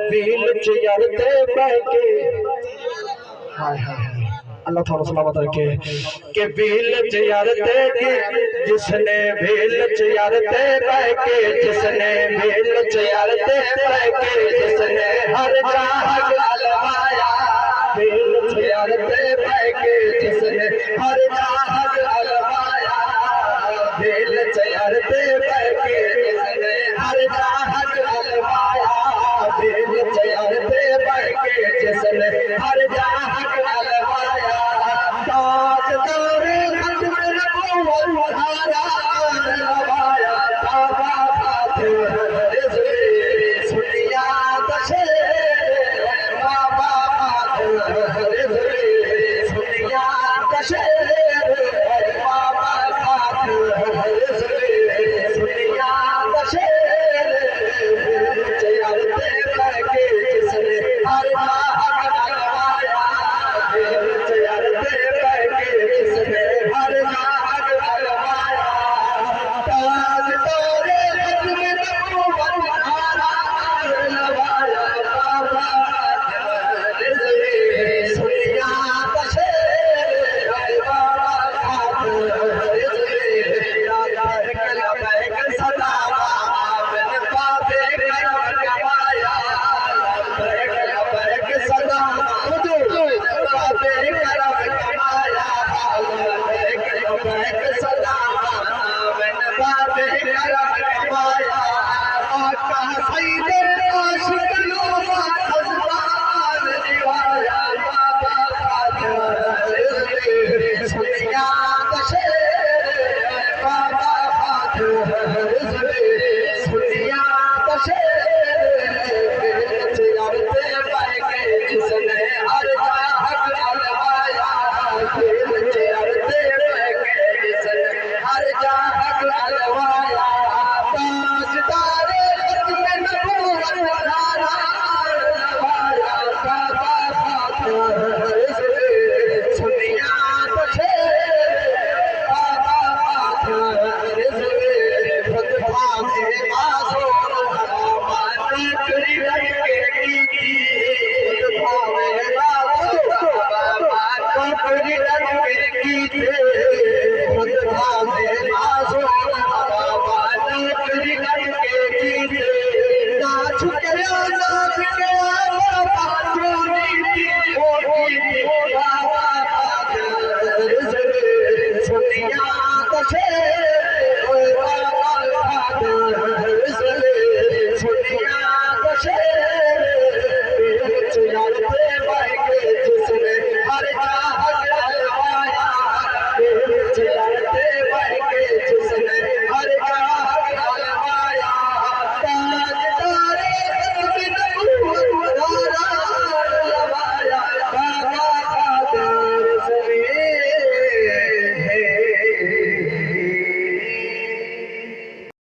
भील चियरते बहके हाय हाय अल्लाह थोड़ा सलामत रखे के भील चियरते जिसने भील चियरते बहके जिसने भील चियरते बहके जिसने हर जहां अलवाया भील चियरते बहके जिसने हर जहां अलवाया भील चियरते बहके जिसने हर जहां अलवाया भील चियरते बहके जिसने हर जहां अलवाया ताज तारे खत्म नबूवत हारा अलवाया बाबा फातिह सुनिया दशे बाबा फातिह सुनिया दशे बाबा फातिह सुनिया दशे चलते बहके जिसने हर जहां अलवाया चलते बहके जिसने हर जहां अलवाया ताज तारे खत्म नबूवत हारा अलवाया बाबा सुनिया दशे बाबा फातिह सदा सुनिया